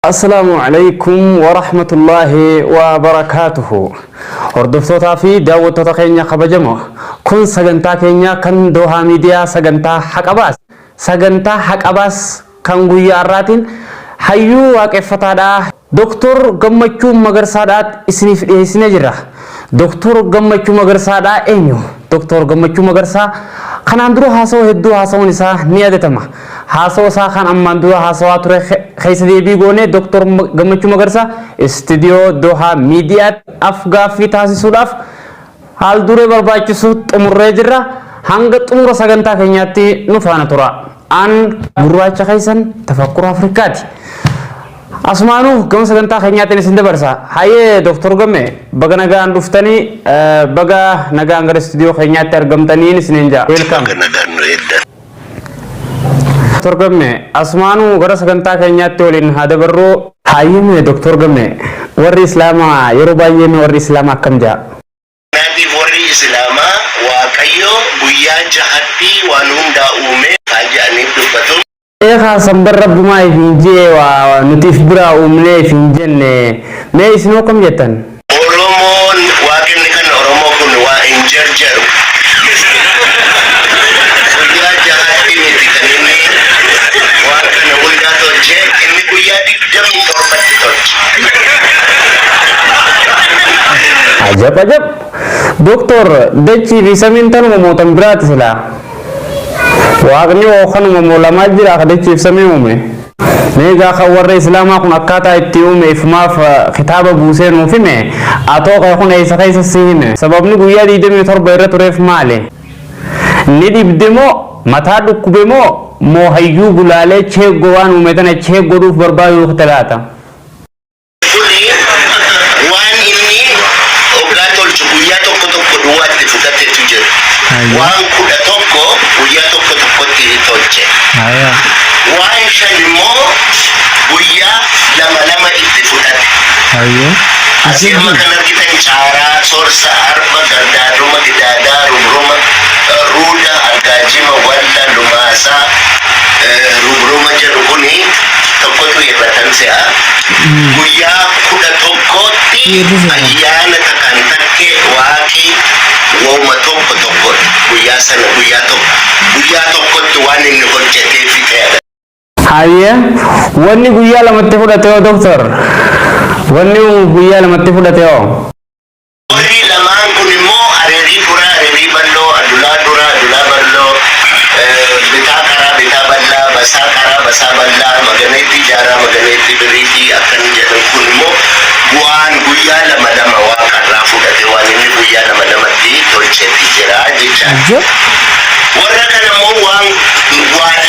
Assalamualaikum warahmatullahi wabarakatuh. Hordoftoota fi daawwattoota keenya kabajamoo kun sagantaa keenya kan Doha Media sagantaa haqabaas. Sagantaa haqabaas kan guyyaa har'aatiin hayyuu waaqeffataadha. Dr. Gammachuu Magarsaadhaat isiniif dhiyeessinee jirra. Dr. Gammachuu Magarsaadhaa eenyu? Dr. Gammachuu Magarsaa kanaan dura haasawaa hedduu haasawuun isaa ni yaadatama. Haasawaa isaa kan ammaan dura haasawaa ture keessa deebii goone Dr. Gammachuu Magarsaa istiidiyoo Doha Media afgaaffii taasisuudhaaf haal duree barbaachisu xumurree jirra. Hanga xumura sagantaa keenyaatti nu faana tura. An gurraacha keessan tafakkura Afrikaati. Asmaanu gama sagantaa keenyaatti isin dabarsa. Hayyee Dr. Gamme baga nagaan dhuftanii baga nagaan gara istiidiyoo keenyaatti argamtanii isiniin jaa. Welcome. Dr. Gamme asmaanu gara sagantaa keenyaatti waliin haa dabarruu. Hayyee Dr. Gamme warri Islaamaa yeroo baay'ee warri Islaamaa akkam jaa? Nabi warri Islaamaa Waaqayyo guyyaa jahatti waan hundaa uume aja'aniif dubbatu. Eegaa sambar rabbumaa ifinjee waa nutiif biraa uumnee ifinjenne mee isinoo kam jettan? Oromoon waaqni kan Oromoo kun waa hin jarjaru. Guyyaa jahatti miti kan inni waan kana hundaa tolchee inni guyyaa 27 tolche. Ajab. Doktor dachii fi samiin tanuma mootan biraati silaa. Waaqni ookanuma moolamaa jira dachiif samii uume. Meegaa kan warra Islaamaa kun akkaataa itti uumeef maaf kitaaba buusee nuuf hime atoo kan kun eessa keessa si hime. Sababni guyyaa 27 irra tureef maali? Ni dhibde moo mataa dhukkube moo hayyuu gulaalee cheeggoo waan uume tana cheeggoodhuuf barbaadu talaata? Guyyaa tokko duwwaatti fudhateetu jira. Waan 11 guyyaa tokkotti tolche. Waan 5 immoo guyyaa lama itti fudhate. Asirra kan argitan caaraa, sorsa, arba, gardaaduma, gidaadaa, rubruma, ruuda, argaajima, walla, lumaasaa, rubruma jedhu kuni tokkotu irratan se'a. Guyyaa 11tti ayyaana kan takke waaqi wooma tokko guyyaa sana guyyaa tokkotti waan inni hojjetee fixeedha. Hayyee wanni guyyaa lamatti fudhate yoo Doktor? Wanni guyyaa lamatti fudhate yoo? Warri lamaan kun immoo areerii dura, areerii balloo, adulaa dura, adulaa balloo, bitaa karaa, bitaa ballaa, basaa karaa, basaa ballaa, maganeetti jaaraa, maganeetti biriitii akkan jedhan kun immoo waan guyyaa lama waaqarraa fudhate waan inni guyyaa lamatti tolcheetti jira jechaadha. Warra kana immoo waan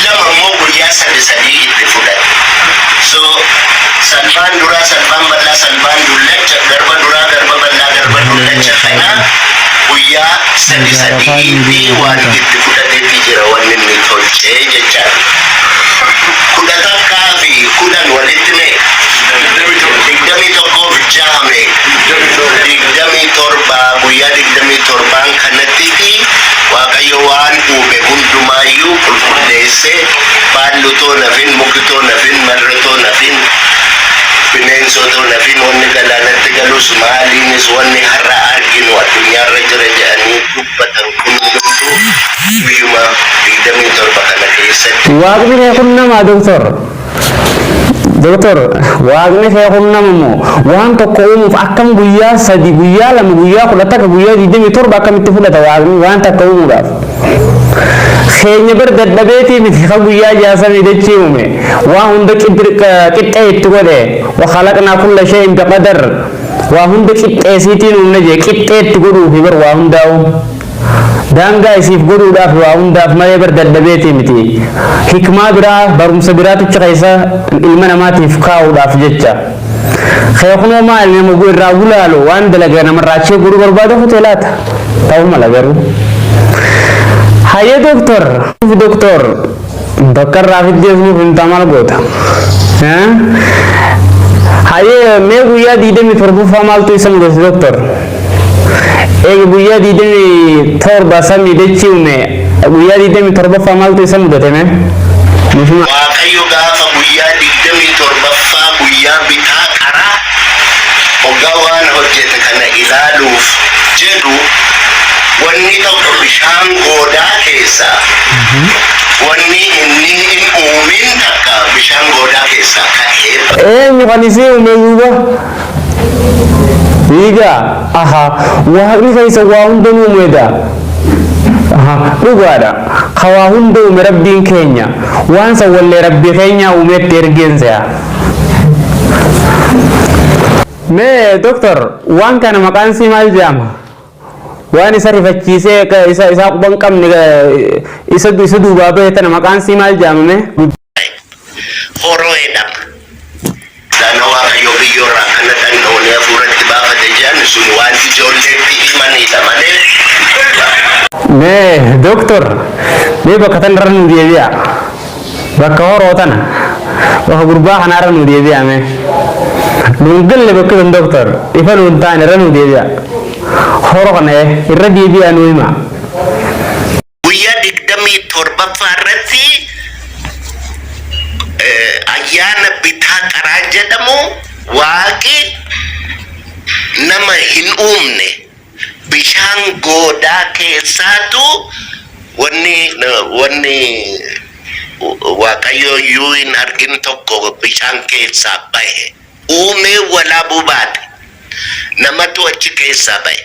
lama immoo guyyaa sadii itti fudhate. So salphaan duraa, salphaan bal'aa, salphaan dullacha, garba duraa, garba bal'aa, garba dullacha kana guyyaa sadii waan itti fudhateetti jira waan inni tolchee jechaadha. 11 fi 10 walitti mee 21 jaame 27 guyyaa 27 kanatti Waaqayyo waan uume hundumaayyuu qulqulleessee baallutoo nafin, mukitoo nafin, marratoo nafin, bineensotoo nafin, wanni galaanatti galus maaliinis wanni har'a arginu addunyaarra jira jedhanii dubbatan kun hunduu guyyuma 27 kana keessatti. Waaqni kee kun namaa Doktor, waaqni kee kun nama waan tokko uumuuf akkam guyyaa 3 guyyaa 2 guyyaa 11 guyyaa 27 akkamitti fudhata waaqni waan takka uumuudhaaf? Keenya bar dadhabeetii miti kan guyyaa 60 dachii uume waa hunda qixxee itti godhe wa khalaqnaa kulla shay'in biqadar waa hunda qixxeesiitiin uumne jee qixxee itti godhuufi bar waa hundaa'u. Daangaa isiif godhuudhaaf waa hundaaf malee bar dadhabeetii miti. Hikmaa biraa barumsa biraaticha keessa ilma namaatiif kaa'uudhaaf jecha. Keekunoo maal nama irraa gulaalu waan dalagaa namarraa achee godhuu barbaada hoteelaata ta'uu mala garuu. Hayyee Doktor bakka irraa fiddeessuuf hin tamal goota. Hayyee mee guyyaa 27 maaltu isa mudate Doktor? Guyyaa 27 samii dachii uume guyyaa 27 maaltu isa mudate mee? Waaqayyo gaafa guyyaa 27ffaa guyyaa bitaa karaa hoggaa waan hojjete kana ilaaluuf jedhu wanni tokko bishaan goodaa keessa wanni inni hin uumin takka bishaan goodaa keessa ka'ee mukanisi umeyuba Iga aha waaqni keessa waa hunda uumedha dhugaadha waa hunda uume rabbiin keenya waan san wallee rabbii keenya uumetti ergeensa mee doktor waan kana maqaan si maal jedhama waan isa rifachiisee isa quban qabne isa duubaa bahee tana maqaan si maal jedhama horoedha dana waaqayyo biyyoorraa kana danda'uun hafuuratti baafate jedhan sun waan ijoolleetti himanidha malee mee doktor mee bakka tanarra nu deebi'a bakka horoo tana bakka gurbaa kanaarra nu deebi'a mee nuun galle bakka tan doktor ifa nuun taane irra nu deebi'a horoo kana irra deebi'a nu hima guyyaa 27 irratti ayyaana bitaa karaa jedhamu waaqi nama hin uumne bishaan goodaa keessaatu wanni waaqayyo iyyuu hin argin tokko bishaan keessaa bahe uumee walaabuu baate namatu achi keessaa bahe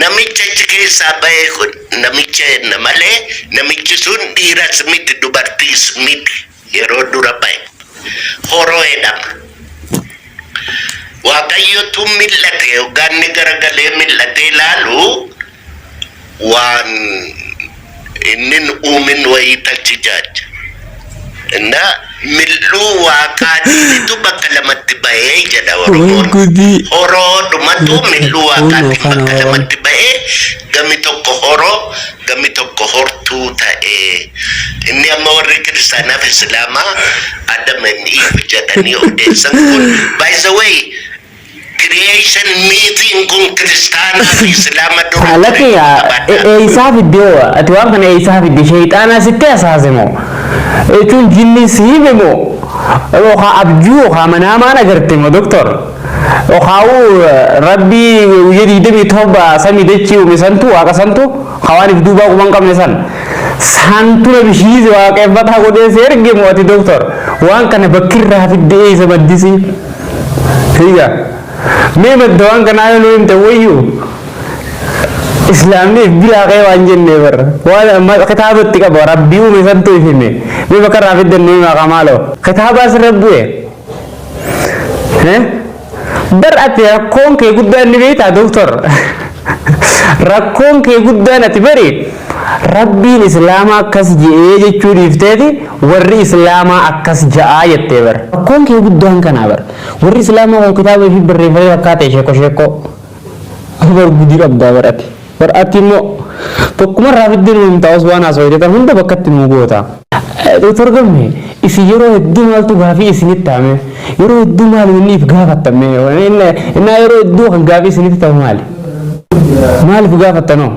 namicha achi keessaa bahe kun namicha jenna malee namichi sun dhiiras miti dubartiis miti yeroo dura bahe horoo jedhama waaqayyotu mil'ate hoggaanni garagalee mil'atee ilaalu waan innin uumin wayitachi jaaja እና mil'uu waaqaatiitu bakka lamatti bahee jedha Oromoon horoo dhumatu mil'uu waaqaatiin bakka lamatti bahee gami tokko horoo gami tokko hortuu ta'ee inni amma warri kiristaanaaf islaamaa Adam and Eve jedhanii odeessan kun by the way creation meeting kun kiristaanaa fi islaama dura alaki isaa video ati waan kana isaa video shayxaana sitte asaasemo echun jinni siibemo oha abjuu oha manaamaan agartemo doktor ohaa'u rabbii yedi demi toba sami dachii umisantu waaqasantu hawaaniif duubaa quban qabne san santura bishiise waaqeffataa godheese ergemo ati doktor waan kana bakkirraa fiddee isa maddisi higa mee madda waan kanaa yoo himte wayyu islaamni bila qeewaan jenne bar waan kitaabatti qaba rabbii uume santu ifime mee bakka irraa fiddan nuyi maqamaalo kitaabaa sirra bu'e bar ati rakkoon kee guddaan ni beektaa doktor rakkoon kee guddaan ati bari rabbiin islaamaa akkas je'ee jechuu dhiifteeti warri islaamaa akkas ja'aa jettee bar rakkoon kee guddaan kanaa bar warri islaamaa waan kitaaba fi barreeffamee fakkaate sheeko bar gudii qabdaa bar ati immoo tokkuma irraa fiddeen nuyi ta'us waan haasawaa hunda bakkatti nu goota doktor gamme isi yeroo hedduu maaltu gaafii isinitti taame yeroo hedduu maal inni if gaafattame inna yeroo hedduu kan gaafii isinitti ta'u maaliif gaafattanoo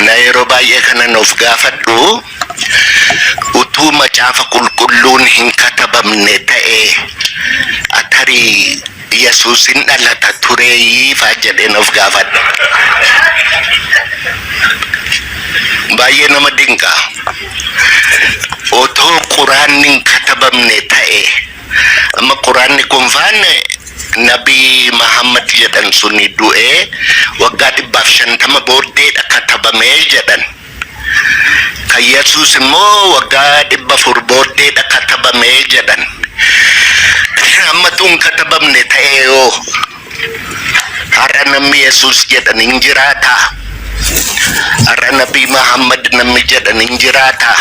na yeroo baay'ee kana nuuf gaafadhu utuu macaafa qulqulluun hin katabamne ta'ee atarii Yesuusin dhalata tureeyyiifaa jedhee nuuf gaafadhu baay'ee nama dinqa otoo quraanni hin katabamne ta'ee amma quraanni kun faanne Nabii Muhammad jedhan suni du'ee waggaa 150 booddeedha katabamee jedhan kan Yesuus immoo waggaa 400 booddeedha katabamee jedhan amma tun katabamne ta'ee yoo har'a namni Yesuus jedhan hin jiraata har'a Nabii Muhammad namni jedhan hin jiraata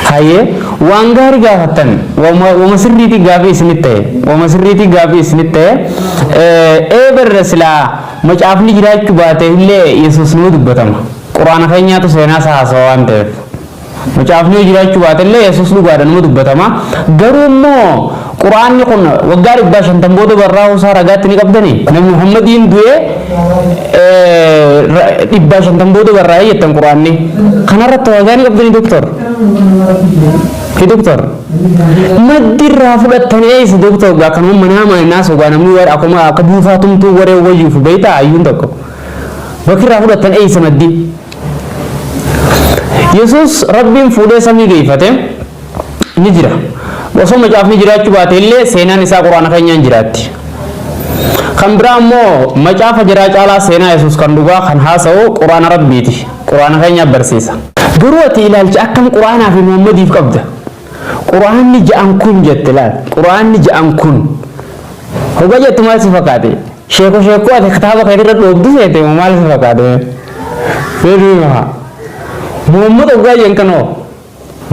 haye waan gaarii gaafattan wama sirriitii gaafii isinitti ta'e barra silaa macaafni jiraachuu baate illee Yesuus nu dubbatama quraana keenyaatu seenaa haasawaa waan ta'eef macaafni jiraachuu baate illee Yesuus dhugaadha nu dubbatama garuu immoo quraanni kun waggaa 150 booda barraa'uu isaa ragaatti ni qabdanii nabi Muhammadiin du'ee 150 booda barraa'ee jettan quraanni kanarratti ragaa ni qabdanii doktor maddirraa fudhattanii eessa doktor gaa kanuma manaa maayinaa sogaa namni warra akkuma akka buufaa tumtuu waree wayyuuf beeytaa ayyuun tokko bakirraa fudhattan eessa maddi Yesuus rabbiin fuudhee samii geeffate ni jira osoo macaafni jiraachuu baate illee seenaan isaa quraana keenyaan jiraatti kan biraa immoo macaafa jiraa caalaa seenaa Yesuus kan dhugaa kan haasa'u quraana rabbiiti quraana keenya barsiisa garuu ati ilaalcha akkam quraanaa fi Muhammadiif qabda quraanni ja'an kun jette laal quraanni ja'an kun hoga jettu maal si fakkaate sheeko ati kitaaba kee irra dhoobdu seete maal si fakkaate fedhiima Muhammad ogaa jenkanoo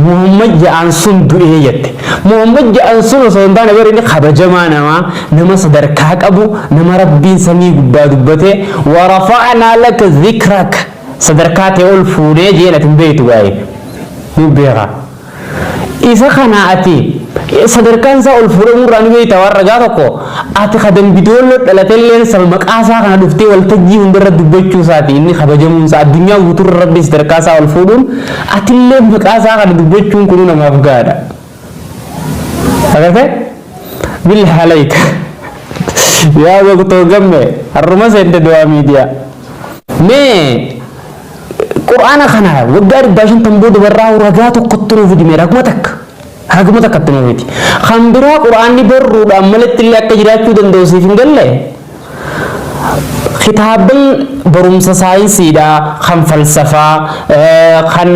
Muhammad ja'an sun du'ee jette Muhammad ja'an sun osoo hin taane bari inni kabajamaa nama sadarkaa qabu nama rabbiin samii gubbaa dubbate wa rafa'naa laka dhikrak sadarkaa ta'e ol fuudhee jeelatin beeytu gaa'e ni beeka isa kana ati sadarkaan isaa ol fuudhamuu irraa ni beeyta waan ragaa tokko ati kadan bidoollo dhalatelleen saba maqaa isaa kana dhuftee waltajjii hundarra dubbachuu isaati inni kabajamuun isaa addunyaa guutuurra rabbi sadarkaa isaa ol fuudhuun atillee maqaa isaa kana dubbachuun kun namaaf gaadha agartee billahi alayka yaa doktor gamme harruma seente du'aa miidiyaa mee quraana kana waggaa 500 booda barraa ragaa tokkotti nuuf hidhime raguma takka nuufiti kan biraa quraanni barruudhaan malatti illee akka jiraachuu danda'u siif hin galle kitaaban barumsa saayinsiidha kan falsafaa kan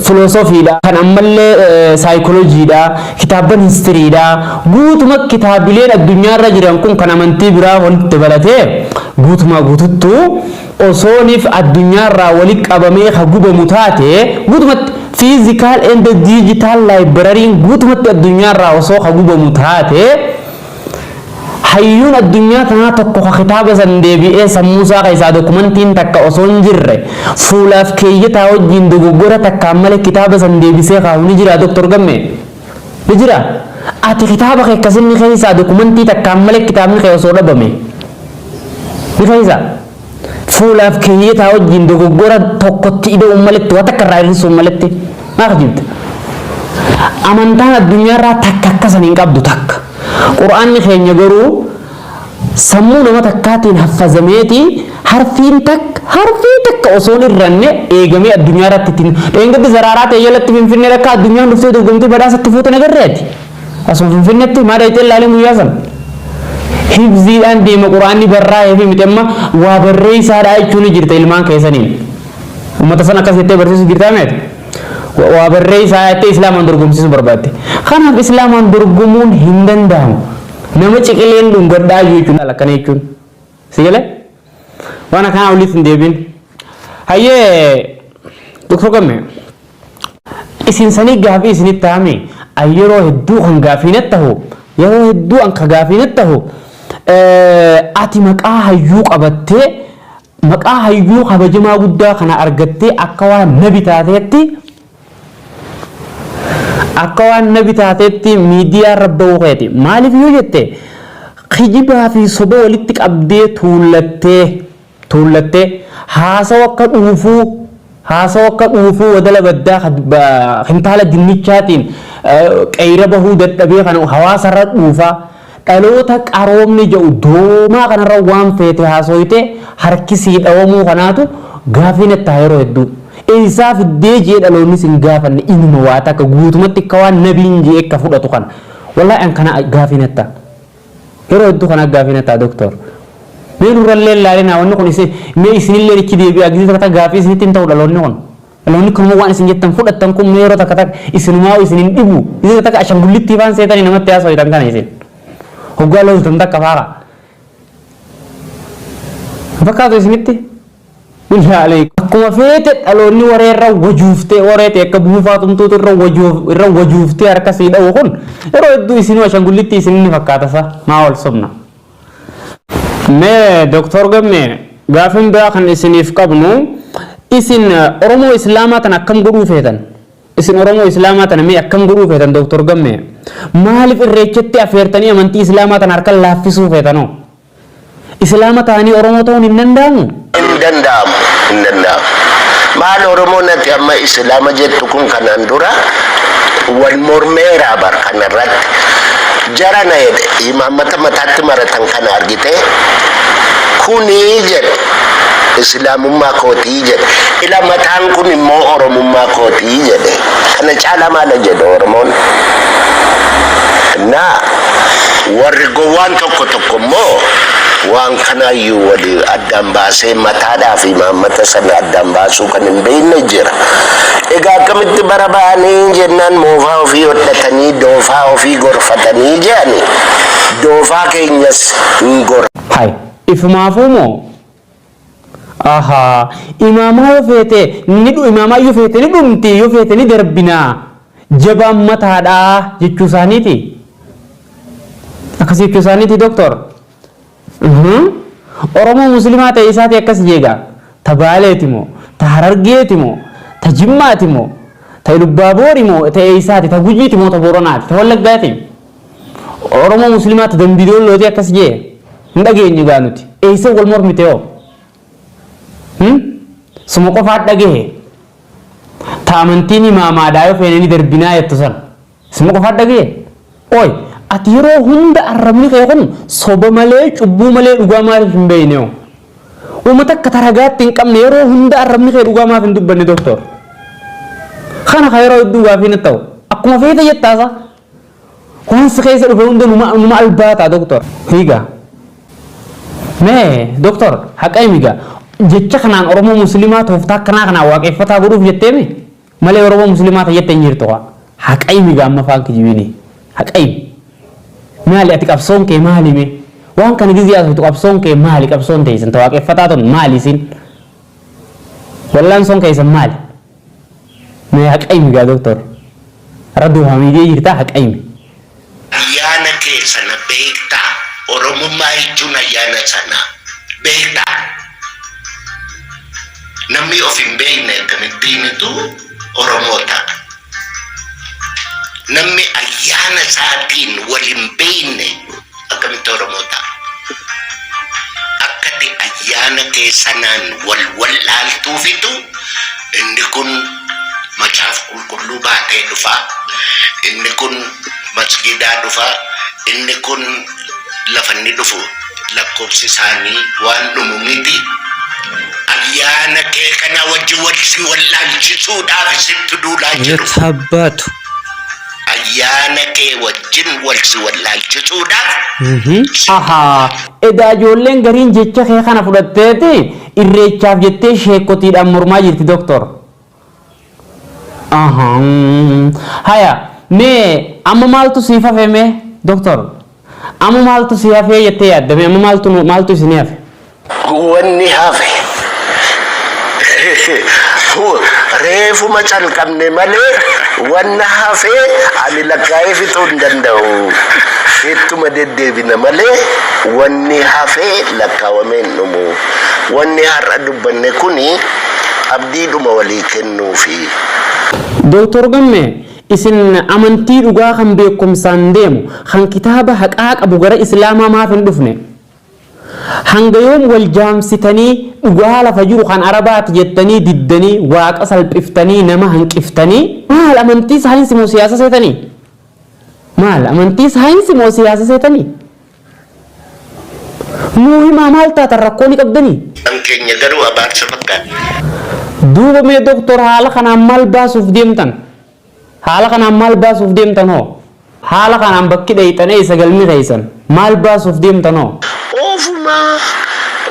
filoosofiidha kan ammallee saayikolojiidha kitaaban histiriidha guutuma kitaabileen addunyaarra jiran kun kan amantii biraa walitti dabalatee guutuma guututtu osoonif addunyaarraa walitti qabamee ka gubamu taate guutumatti physical and digital library guutumatti addunyaarraa osoo ka gubamu taate hayyuun addunyaa tanaa tokko ka kitaaba san deebi'ee sammuusaa keessaa dokumentiin takka osoo hin jirre fuulaaf keeyyataa wajjiin dogoggora takkaan malee kitaaba san deebisee kaa'u ni jira doktor gamme ni jira ati kitaaba kee akkasinni keessaa dokumentii takkaan malee kitaabni kee osoo dhabame ni keessaa fuulaaf keeyyataa wajjiin dogoggora tokkotti ida'uun maletti waa takka irraa hir'isuun maletti maaf jirti amantaan addunyaarraa takka akkasan hin qabdu takka quraanni keenya garuu sammuu nama takkaatiin haffazameeti harfiin takka osoo hin irranne eegamee addunyaarratti ittiin dheengatti zaraaraa ta'e jalatti finfinnee akka addunyaan dhuftee dorgomtii badhaasatti fuutan agarreeti asuma finfinneetti maa dhayitee ilaalee guyyaa sana hibziidhaan deema quraanni barraa'ee fi mixemma waa barreessaadhaa jechuun ni jirta ilmaan keessaniin ummata sana akkas jettee barsiisuu jirtaa meeti waa barreessaa jettee islaamaan dorgomsiisuu barbaadde kanaaf islaamaan dorgomuun hin danda'amu nama ciqileen dhungadhaa jechuun akkana jechuun si galee waan akkanaa walitti hin deebiin hayyee doktor gamme isin sanii gaafii isinitti taa'ame yeroo hedduu kan gaafiinatti tahu yeroo hedduu an ka gaafiinatti tahu ati maqaa hayyuu qabattee maqaa hayyuu kabajamaa guddaa kana argattee akka waan nabi taateetti miidiyaa irra bahuu keeti maaliif yoo jette kijibaa fi soba walitti qabdee tuullattee haasawaa akka dhuufuu wadala baddaa kintaala dinnichaatiin qeyra bahuu dadhabee kan hawaasarra dhuufaa dhaloota qaroomni jedhu doomaa kanarra waan feete haasoyte harkisii dhawamuu kanaatu gaafiin itti yeroo hedduu isaa fiddee jee dhaloonni sin gaafanne inuma waa takka guutumatti akka waan nabiin jee akka fudhatu kan wallahi an kana gaafiin itti yeroo hedduu kana gaafiin itti doktor mee nurrallee ilaalina wanni kun isinillee ichi deebi'aa gisee takka gaafii isinitti hin ta'u dhaloonni kun dhaloonni kun waan isin jettan fudhattan kun yeroo takka isinumaa isinin dhibu gisee takka ashangullitti waan seetanii namatti haasoytan kana isin hoggaa loltan takka faaqa fakkaatu isinitti ilaalee akkuma feete dhaloonni wareerra wajuuftee wareete akka buufaa tumtuutu irra wajuuftee harka sii dha'u kun yeroo hedduu isinuu ashangullitti isinni fakkaatasa maa ol sobna mee doktor gamme gaafin biraa kan isiniif qabnu isin oromoo islaamaa tan akkam godhuu feetan isin oromoo islaamaa tan mee akkam godhuu feetan doktor gamme maaliif irreechatti afeertanii amantii islaamaa tan harka laaffisuu feetanoo islaama ta'anii oromoo ta'uun hin danda'amu maal oromoo natti amma islaama jettu kun kanaan dura والمرميرا بركان الرد جرانا إمامة متات مرتان كان أرجته كوني جد إسلام ما كوتي جد إلى متان كوني مو أورم ما كوتي جد أنا جالا ما لجد أورمون نا wargowan tokko mo waan kana yu wadi addam baase matada fi mamata sana addam baasu kanin beeyne jira ega kamitti barabani jennan mofa fi odatani dofa fi gorfatani jani dofa kenyas ngor hay ifmaafumo aha imama yo fete nidu imama yo fete nidumti yo fete ni darbina jaba matada jechusaniti akasi jechusaniti doctor oromo muslimata isati akas jega tabaletimo taharargetimo tajimmatimo taylubaborimo ta isati tagujitimo taboronati tawallagati oromo muslimata dambidol loti akas je ndageenyu ganuti eyse wal mormiteo sumo ko faat dhage taamantini mama dayo feneni darbina yettusan sumo ko faat dhage oy atiro hunda arramni kayakun soba male cubbu male dhuga maal himbeyneo umata kataragat tinqam nero hunda arramni kay dhuga maaf indubbanni doctor khana khayro dhuga fi nataw akuma feeta yettasa kon sikaysa dhuga hunda numa albata doctor higa me doctor haqay miga jecha kanan oromo muslimat hofta kana waaqeffata goduf jetteme male oromo muslimat yette nyirto haqay miga amma faanki jibini haqay mali atikaf sonke mali me wan kan gizi asu tukaf sonke mali kaf sonte isin waaqeffata ton mali sin wallan sonke isin mali me haqay miga doctor radu hamidi jirta haqay mi yana ke sana beekta oromo mai tuna yana sana beekta namni ofin beeyne kamitini tu oromota namni ayana saatiin walin beeyne akamit oromota akkati ayana keessanan walwalaaltuu fitu inni kun macaaf qulqulluu baatee dhufa inni kun masgidaa dhufa inni kun lafanni dhufu lakkoofsi isaanii waan dhumu miti ayyaana kee kana wajji walsi wallaalchisuudhaaf isitti duulaa jiru yetabatu ayyaana kee wajjin walsi wallaalchisuudhaaf aha eda ijoolleen gariin jecha kee kana fudhatteeti irreechaaf jettee sheekotiidhaan mormaa jirti doctor aha haya me amma maaltu siif hafe me doctor amma maaltu siif hafe jettee yaaddame amma maaltu isin hafe wanni hafe reefu macal qabne malee wanna hafe ani lakkaa'ee fixuu hin danda'u ittuma deddeebina malee wanni hafe lakkaawamee hin dhumu wanni har'a dubbanne kuni abdiidhuma walii kennuufi Dr. Gamme isin amantii dhugaa kan beekumsaan deemu kan kitaaba haqaa qabu gara islaamaa maaf hin dhufne hanga yoom wal jaamsitanii dhugaa lafa jiru kan arabaati jettanii diddanii waaqa salphiftanii nama hanqiftanii maal amantii saayinsii moo siyaasa seetanii maal amantii saayinsii moo siyaasa seetanii nuu himaa maal taatan rakkoo ni qabdanii an keenya garuu abaarsa fakkaata duuba mee doktor haala kanaan maal baasuuf deemtan haala kanaan maal baasuuf deemtan hoo haala kanaan bakki dhayxanee isa galmi taysan maal baasuuf deemtan hoo ofuma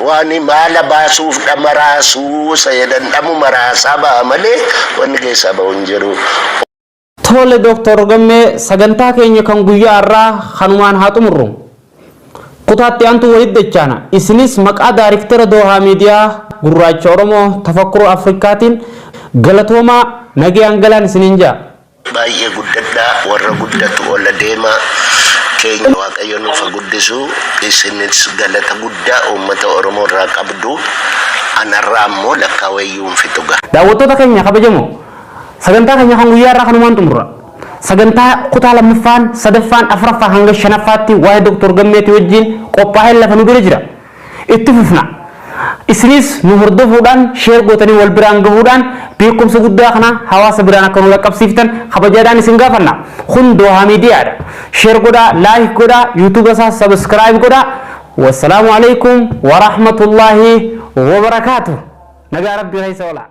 wani mala baasuuf dhamaraasuu sayadan dhamu maraasaa ba'a malee wanni keessaa ba'uun jiru tole doktor Gammee sagantaa keenya kan guyyaa irraa kanumaan haa xumurru kutaatti aantu walitti dachaana isinis maqaa daariktera Doohaa Miidiyaa Gurraacha Oromoo Tafakkuru Afrikaatiin galatoomaa nagayaan galaan isiniin jaa baay'ee guddadhaa warra guddatu olla deema keenya waaqayyo nuuf guddisu isinis galata guddaa uummata Oromoo irraa qabdu anarraa immoo lakkaawwayyuun fituga daawwattoota keenya kabajamoo sagantaa keenya kan guyyaa irraa kanumaan xumurra sagantaa kutaa lammaffaan sadaffaan afuraffaa hanga shanaffaatti waa'ee Dr. Gammeetii wajjin qophaa'ee lafa nu bira jira itti fufna isinis nu hordofuudhaan sheer gootanii wal biraan gahuudhaan beekumsa guddaa kana hawaasa biraan akka nu laqqabsiiftan kabajaadhaan isin gaafanna. Kun Dohaa Miidiyaadha. Sheer godhaa, laayik godhaa, yuutuuba isaa sabskiraayib godhaa. Wassalaamu alaikum wa rahmatullahi wa barakaatuh. Nagaa Rabbii keessa oolaa.